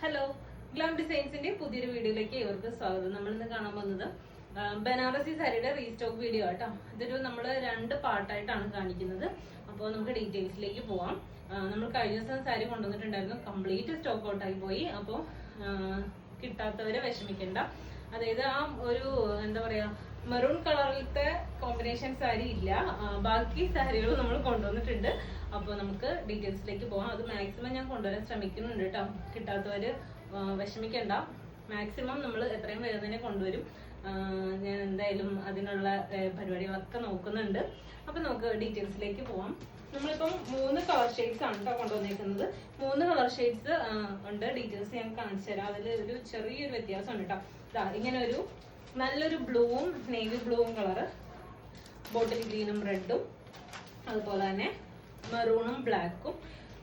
Hello, glam ഡിസൈൻസിന്റെ പുതിയൊരു വീഡിയോയിലേക്ക് ഏവർക്കും സ്വാഗതം. നമ്മൾ ഇന്ന് കാണാൻ പോകുന്നത് ബനാറസി സാരിയുടെ റീസ്റ്റോക്ക് വീഡിയോ ആട്ടോ. ഇതൊരു നമ്മൾ 2 പാർട്ടായിട്ടാണ് കാണിക്കുന്നത്. അപ്പോൾ നമുക്ക് ഡീറ്റെയിൽസിലേക്ക് പോവാം. നമ്മൾ കഴിഞ്ഞ ദിവസം സാരി കൊണ്ടുവന്നിട്ടുണ്ടായിരുന്നു, കംപ്ലീറ്റ് സ്റ്റോക്ക് ഔട്ട് ആയി പോയി. അപ്പോൾ കിട്ടാത്തവരെ വിഷമിക്കണ്ട. അതായത് ആ ഒരു എന്താ പറയാ മെറൂൺ കളറിലത്തെ കോമ്പിനേഷൻ സാരി ഇല്ല, ബാക്കി സാരികൾ നമ്മൾ കൊണ്ടുവന്നിട്ടുണ്ട്. അപ്പോൾ നമുക്ക് ഡീറ്റെയിൽസിലേക്ക് പോകാം. അത് മാക്സിമം ഞാൻ കൊണ്ടുവരാൻ ശ്രമിക്കുന്നുണ്ട് കേട്ടോ. കിട്ടാത്തവര് വിഷമിക്കണ്ട, മാക്സിമം നമ്മൾ എത്രയും വേഗം തന്നെ കൊണ്ടുവരും. ഞാൻ എന്തായാലും അതിനുള്ള പരിപാടികളൊക്കെ നോക്കുന്നുണ്ട്. അപ്പൊ നമുക്ക് ഡീറ്റെയിൽസിലേക്ക് പോവാം. നമ്മളിപ്പം 3 കളർ ഷെയ്ഡ്സ് ആണ് കേട്ടോ കൊണ്ടുവന്നേക്കുന്നത്. 3 കളർ ഷെയ്ഡ്സ് ഉണ്ട്. ഡീറ്റെയിൽസ് ഞാൻ കാണിച്ചു തരാം. അതിൽ ഒരു ചെറിയൊരു വ്യത്യാസമുണ്ട് കേട്ടോ. ഇങ്ങനെ ഒരു നല്ലൊരു ബ്ലൂവും നേവി ബ്ലൂവും കളറ്, ബോട്ടിൽ ഗ്രീനും റെഡും, അതുപോലെ തന്നെ മെറൂണും ബ്ലാക്കും.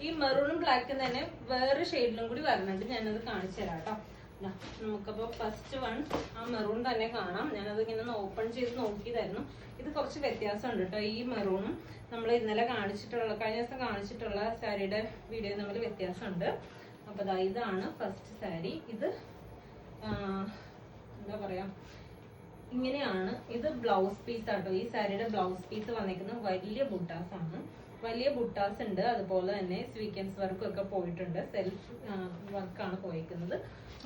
ഈ മെറൂണും ബ്ലാക്കും തന്നെ വേറെ ഷെയ്ഡിലും കൂടി വരുന്നുണ്ട്. ഞാനത് കാണിച്ചു തരാം കേട്ടോ. നമുക്കപ്പോ ഫസ്റ്റ് വൺ ആ മെറൂൺ തന്നെ കാണാം. ഞാനത് ഇങ്ങനെ ഓപ്പൺ ചെയ്ത് നോക്കിയതായിരുന്നു. ഇത് കുറച്ച് വ്യത്യാസമുണ്ട് കേട്ടോ. ഈ മെറൂണും നമ്മൾ ഇന്നലെ കാണിച്ചിട്ടുള്ള കഴിഞ്ഞ ദിവസം കാണിച്ചിട്ടുള്ള സാരിയുടെ വീഡിയോ തമ്മിൽ വ്യത്യാസമുണ്ട്. അപ്പൊ ഇതാണ് ഫസ്റ്റ് സാരി. ഇത് എന്താ പറയാ, ഇങ്ങനെയാണ്. ഇത് ബ്ലൗസ് പീസ് ആട്ടോ. ഈ സാരിയുടെ ബ്ലൗസ് പീസ് വന്നേക്കുന്നത് വലിയ ബുട്ടാസ് ആണ്. വലിയ ബുട്ടാസ് ഉണ്ട്. അതുപോലെ തന്നെ സ്വീക്വൻസ് വർക്കും ഒക്കെ പോയിട്ടുണ്ട്. സെൽഫ് വർക്കാണ് പോയിരിക്കുന്നത്.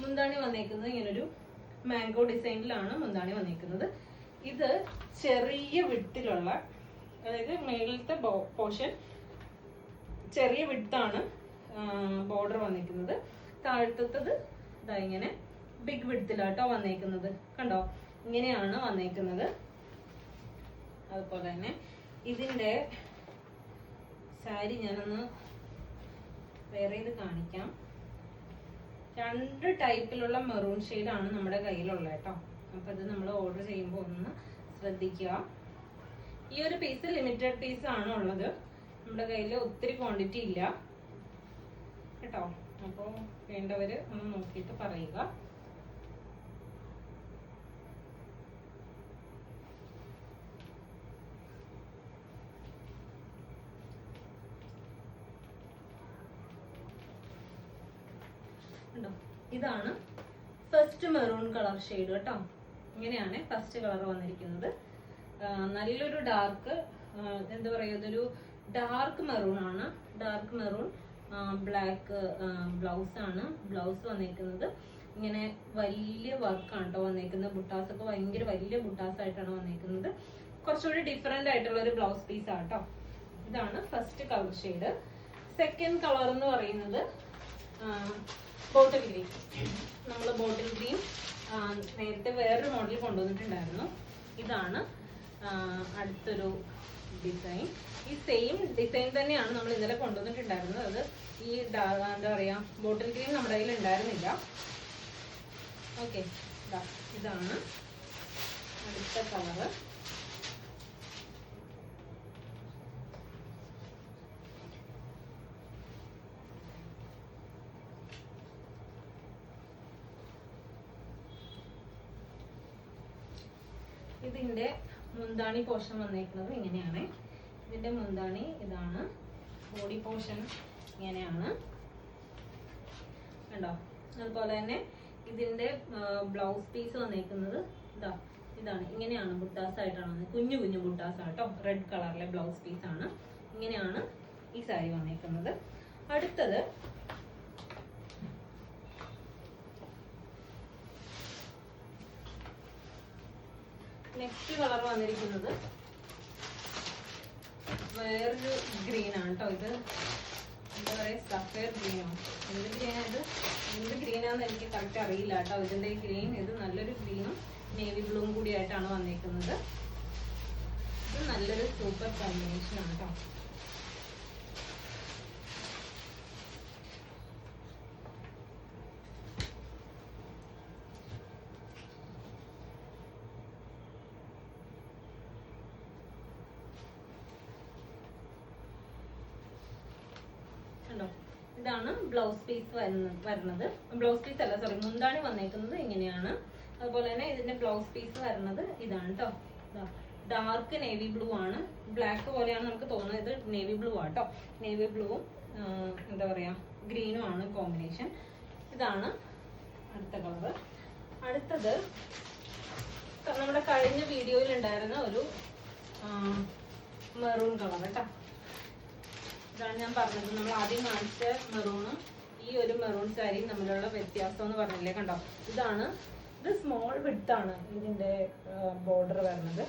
മുന്താണി വന്നേക്കുന്നത് ഇങ്ങനൊരു മാംഗോ ഡിസൈനിലാണ് മുന്താണി വന്നേക്കുന്നത്. ഇത് ചെറിയ വിട്ടിലുള്ള, അതായത് മേളിലത്തെ പോർഷൻ ചെറിയ വിട്ടാണ് ബോർഡർ വന്നേക്കുന്നത്. താഴത്തത് ഇങ്ങനെ ബിഗ് വിഡ്ത്തിലാട്ടോ വന്നേക്കുന്നത്. കണ്ടോ, ഇങ്ങനെയാണ് വന്നേക്കുന്നത്. അതുപോലെ തന്നെ ഇതിന്റെ സാരി ഞാനൊന്ന് വേറെ ഇത് കാണിക്കാം. 2 ടൈപ്പിലുള്ള മെറൂൺ ഷെയ്ഡാണ് നമ്മുടെ കയ്യിലുള്ള കേട്ടോ. അപ്പൊ ഇത് നമ്മൾ ഓർഡർ ചെയ്യുമ്പോൾ ഒന്ന് ശ്രദ്ധിക്കുക. ഈ ഒരു പീസ് ലിമിറ്റഡ് പീസ് ആണ് ഉള്ളത്. നമ്മുടെ കയ്യിൽ ഒത്തിരി ക്വാണ്ടിറ്റി ഇല്ല കേട്ടോ. അപ്പോൾ വേണ്ടവര് ഒന്ന് നോക്കിയിട്ട് പറയുക. ഇതാണ് ഫസ്റ്റ് മെറൂൺ കളർ ഷെയ്ഡ് കേട്ടോ. ഇങ്ങനെയാണ് ഫസ്റ്റ് കളർ വന്നിരിക്കുന്നത്. നല്ലൊരു ഡാർക്ക് എന്താ പറയുക, ഇതൊരു ഡാർക്ക് മെറൂൺ ആണ്. ഡാർക്ക് മെറൂൺ ബ്ലാക്ക് ബ്ലൗസ് ആണ്. ബ്ലൗസ് വന്നേക്കുന്നത് ഇങ്ങനെ വലിയ വർക്കാണ് കേട്ടോ വന്നേക്കുന്നത്. ബുട്ടാസ് ഒക്കെ ഭയങ്കര വലിയ ബുട്ടാസ് ആയിട്ടാണ് വന്നേക്കുന്നത്. കുറച്ചുകൂടി ഡിഫറെന്റ് ആയിട്ടുള്ള ഒരു ബ്ലൗസ് പീസ് ആട്ടോ. ഇതാണ് first colour shade. Second colour എന്ന് പറയുന്നത് ബോട്ടിൽ ഗ്രീൻ. നമ്മൾ ബോട്ടിൽ ഗ്രീൻ നേരത്തെ വേറൊരു മോഡൽ കൊണ്ടുവന്നിട്ടുണ്ടായിരുന്നു. ഇതാണ് അടുത്തൊരു ഡിസൈൻ. ഈ സെയിം ഡിസൈൻ തന്നെയാണ് നമ്മൾ ഇന്നലെ കൊണ്ടുവന്നിട്ടുണ്ടായിരുന്നത്. അത് ഈ എന്താ പറയാ ബോട്ടിൽ ഗ്രീൻ നമ്മുടെ കയ്യിൽ ഉണ്ടായിരുന്നില്ല. ഓക്കെ, ഇതാണ് അടുത്ത കളറ്. ഇതിന്റെ മുന്താണി പോർഷൻ വന്നേക്കുന്നത് ഇങ്ങനെയാണ്. ഇതിന്റെ മുന്താണി ഇതാണ്. ബോഡി പോർഷൻ ഇങ്ങനെയാണ് കണ്ടോ. അതുപോലെ തന്നെ ഇതിന്റെ ബ്ലൗസ് പീസ് വന്നേക്കുന്നത് ഇതാണ്. ഇങ്ങനെയാണ് ബുട്ടാസ് ആയിട്ടാണ്, കുഞ്ഞു കുഞ്ഞു ബുട്ടാസ് ആട്ടോ. റെഡ് കളറിലെ ബ്ലൗസ് പീസ് ആണ്. ഇങ്ങനെയാണ് ഈ സാരി വന്നേക്കുന്നത്. അടുത്തത് നെക്സ്റ്റ് കളർ വന്നിരിക്കുന്നത് വേറൊരു ഗ്രീൻ ആണ് കേട്ടോ. ഇത് എന്താ പറയാ, സഫയർ ഗ്രീനോ എന്ത് ഗ്രീനാ ഇത്, എന്ത് ഗ്രീനാന്ന് എനിക്ക് കറക്റ്റ് അറിയില്ല കേട്ടോ. ഇതിന്റെ ഗ്രീൻ, ഇത് നല്ലൊരു ഗ്രീനും നേവി ബ്ലൂവും കൂടി ആയിട്ടാണ് വന്നേക്കുന്നത്. ഇത് നല്ലൊരു സൂപ്പർ കോമ്പിനേഷൻ ആണ് കേട്ടോ. ഇതാണ് ബ്ലൗസ് പീസ് വരുന്നത്. ബ്ലൗസ് പീസ് അല്ല, സോറി, മുന്താണി വന്നേക്കുന്നത് ഇങ്ങനെയാണ്. അതുപോലെ തന്നെ ഇതിന്റെ ബ്ലൗസ് പീസ് വരുന്നത് ഇതാണ് കേട്ടോ. ഡാർക്ക് നേവി ബ്ലൂ ആണ്. ബ്ലാക്ക് പോലെയാണ് നമുക്ക് തോന്നുന്നത്. ഇത് നേവി ബ്ലൂ ആട്ടോ. നേവി ബ്ലൂവും എന്താ പറയാ ഗ്രീനും ആണ് കോമ്പിനേഷൻ. ഇതാണ് അടുത്ത കളർ. അടുത്തത് നമ്മുടെ കഴിഞ്ഞ വീഡിയോയിൽ ഉണ്ടായിരുന്ന ഒരു മെറൂൺ കളർ കേട്ടോ. ഇതാണ് ഞാൻ പറഞ്ഞത്, നമ്മൾ ആദ്യം കാണിച്ച മെറൂണും ഈ ഒരു മെറൂൺ സാരിയും തമ്മിലുള്ള വ്യത്യാസം എന്ന് പറഞ്ഞില്ലേ, കണ്ടോ. ഇത് സ്മോൾ വിഡ്ത്ത് ആണ് ഇതിന്റെ ബോർഡർ വരുന്നത്.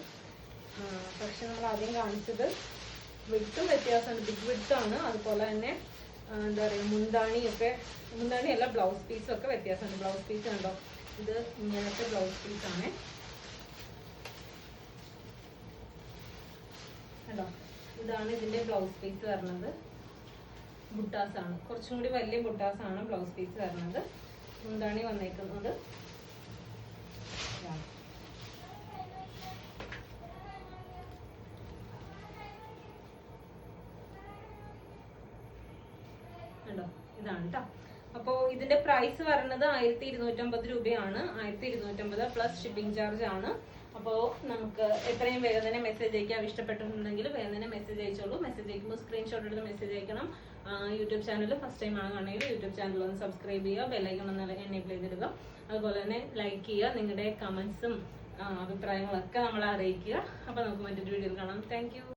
പക്ഷെ നമ്മൾ ആദ്യം കാണിച്ചത് വിഡ്ത്തും വ്യത്യാസമുണ്ട്, ബിഗ് വിഡ്ത്ത് ആണ്. അതുപോലെ തന്നെ എന്താ പറയുക, മുന്താണിയല്ല ബ്ലൗസ് പീസും ഒക്കെ വ്യത്യാസമുണ്ട്. ബ്ലൗസ് പീസ് കണ്ടോ, ഇത് ഇങ്ങനത്തെ ബ്ലൗസ് പീസാണ് കണ്ടോ. ഇതാണ് ഇതിന്റെ ബ്ലൗസ് പീസ് വരുന്നത്. ബുട്ടാസ് ആണ്, കുറച്ചും കൂടി വലിയ ബുട്ടാസ് ആണ് ബ്ലൗസ് പീസ് വരുന്നത്. മുന്താണി വന്നേക്കുന്നത് കണ്ടോ, ഇതാണ് കേട്ടോ. അപ്പോ ഇതിന്റെ പ്രൈസ് വരുന്നത് 1250 രൂപയാണ്. 1250 പ്ലസ് ഷിപ്പിംഗ് ചാർജ് ആണ്. അപ്പോൾ നമുക്ക് എത്രയും വേഗം തന്നെ മെസ്സേജ് അയക്കാം. ഇഷ്ടപ്പെട്ടിട്ടുണ്ടെങ്കിൽ വേഗം തന്നെ മെസ്സേജ് അയച്ചോളൂ. മെസ്സേജ് അയക്കുമ്പോൾ സ്ക്രീൻഷോട്ട് എടുത്ത് മെസ്സേജ് അയക്കണം. യൂട്യൂബ് ചാനൽ ഫസ്റ്റ് ടൈം ആണ് കാണുകയെങ്കിൽ യൂട്യൂബ് ചാനൽ ഒന്ന് സബ്സ്ക്രൈബ് ചെയ്യുക, ബെല്ലൈക്കൺ ഒന്ന് എനേബിൾ ചെയ്തിടുക. അതുപോലെ തന്നെ ലൈക്ക് ചെയ്യുക, നിങ്ങളുടെ കമന്റ്സും അഭിപ്രായങ്ങളൊക്കെ നമ്മളെ അറിയിക്കുക. അപ്പോൾ നമുക്ക് മറ്റൊരു വീഡിയോയിൽ കാണാം. Thank you.